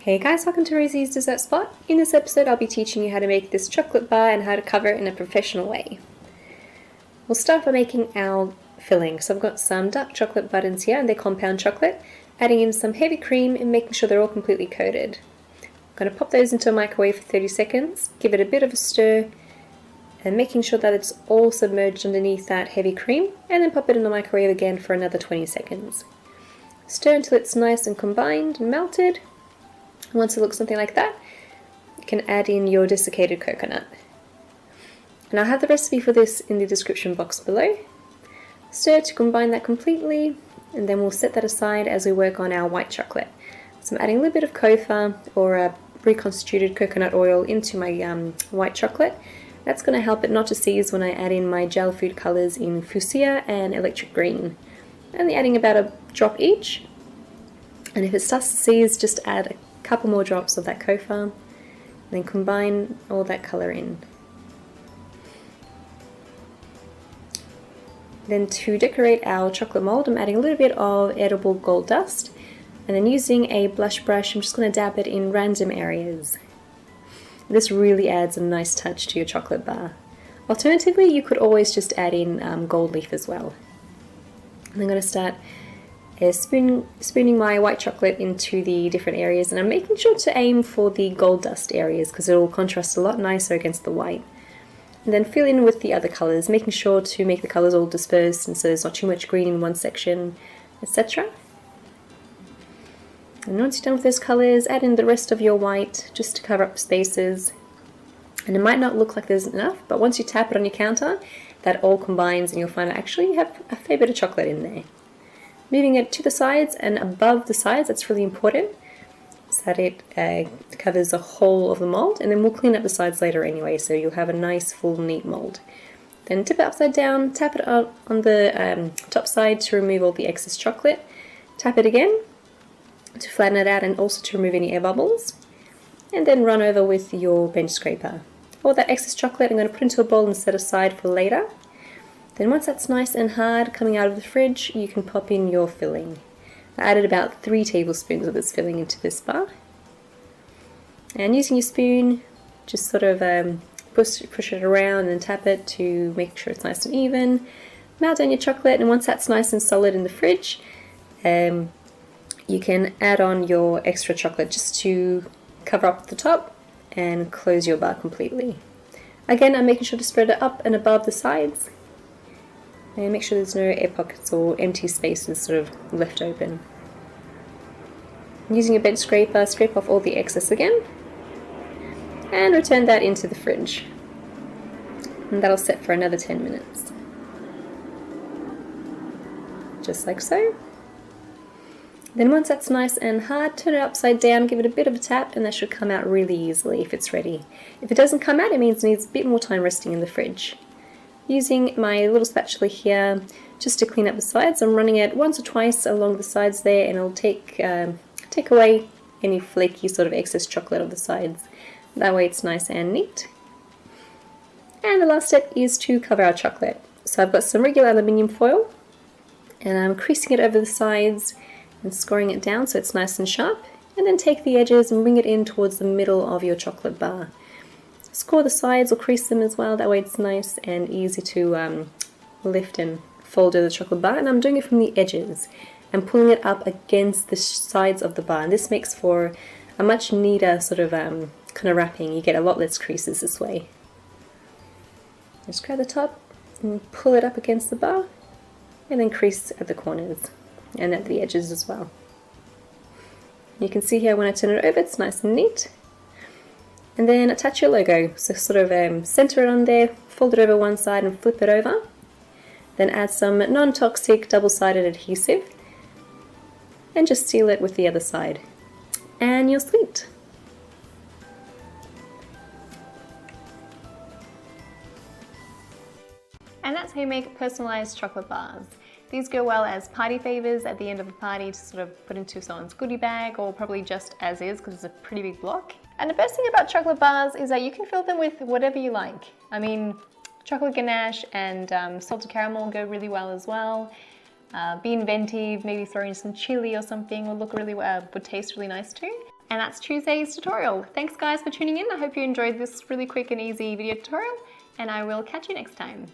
Hey guys, welcome to Rosie's Dessert Spot. In this episode I'll be teaching you how to make this chocolate bar and how to cover it in a professional way. We'll start by making our filling. So I've got some dark chocolate buttons here and they're compound chocolate, adding in some heavy cream and making sure they're all completely coated. I'm going to pop those into a microwave for 30 seconds, give it a bit of a stir and making sure that it's all submerged underneath that heavy cream, and then pop it in the microwave again for another 20 seconds. Stir until it's nice and combined and melted. Once it looks something like that, you can add in your desiccated coconut. And I'll have the recipe for this in the description box below. Stir to combine that completely, and then we'll set that aside as we work on our white chocolate. So I'm adding a little bit of copha or a reconstituted coconut oil into my white chocolate. That's going to help it not to seize when I add in my gel food colours in Fuchsia and electric green. Only adding about a drop each. And if it starts to seize, just add a couple more drops of that copha, then combine all that colour in. Then to decorate our chocolate mould, I'm adding a little bit of edible gold dust, and then using a blush brush I'm just going to dab it in random areas. This really adds a nice touch to your chocolate bar. Alternatively, you could always just add in gold leaf as well. And I'm going to start spooning my white chocolate into the different areas, and I'm making sure to aim for the gold dust areas because it will contrast a lot nicer against the white. And then fill in with the other colours, making sure to make the colours all dispersed and so there's not too much green in one section, etc. And once you're done with those colours, add in the rest of your white just to cover up spaces. And it might not look like there's enough, but once you tap it on your counter, that all combines and you'll find that actually you have a fair bit of chocolate in there. Moving it to the sides and above the sides, that's really important, so that it covers the whole of the mould, and then we'll clean up the sides later anyway, so you'll have a nice full neat mould. Then tip it upside down, tap it on the top side to remove all the excess chocolate, tap it again to flatten it out and also to remove any air bubbles, and then run over with your bench scraper. All that excess chocolate I'm going to put into a bowl and set aside for later. Then once that's nice and hard coming out of the fridge, you can pop in your filling. I added about 3 tablespoons of this filling into this bar. And using your spoon, just sort of push it around and tap it to make sure it's nice and even. Melt down your chocolate, and once that's nice and solid in the fridge, you can add on your extra chocolate just to cover up the top and close your bar completely. Again, I'm making sure to spread it up and above the sides. And make sure there's no air pockets or empty spaces sort of left open. Using a bench scraper, scrape off all the excess again and return that into the fridge. And that'll set for another 10 minutes. Just like so. Then once that's nice and hard, turn it upside down, give it a bit of a tap, and that should come out really easily if it's ready. If it doesn't come out, it means it needs a bit more time resting in the fridge. Using my little spatula here just to clean up the sides, I'm running it once or twice along the sides there, and it'll take away any flaky sort of excess chocolate on the sides. That way it's nice and neat. And the last step is to cover our chocolate. So I've got some regular aluminium foil, and I'm creasing it over the sides and scoring it down so it's nice and sharp, and then take the edges and bring it in towards the middle of your chocolate bar. Score the sides or crease them as well, that way it's nice and easy to lift and fold over the chocolate bar. And I'm doing it from the edges and pulling it up against the sides of the bar, and this makes for a much neater sort of kind of wrapping. You get a lot less creases this way. Just grab the top and pull it up against the bar, and then crease at the corners and at the edges as well. You can see here when I turn it over, it's nice and neat. And then attach your logo, so sort of center it on there, fold it over one side and flip it over. Then add some non-toxic double-sided adhesive and just seal it with the other side. And you're sweet. And that's how you make personalized chocolate bars. These go well as party favors at the end of a party to sort of put into someone's goodie bag, or probably just as is because it's a pretty big block. And the best thing about chocolate bars is that you can fill them with whatever you like. I mean, chocolate ganache and salted caramel go really well as well. Be inventive, maybe throw in some chili or something would look really would taste really nice too. And that's Tuesday's tutorial. Thanks guys for tuning in. I hope you enjoyed this really quick and easy video tutorial, and I will catch you next time.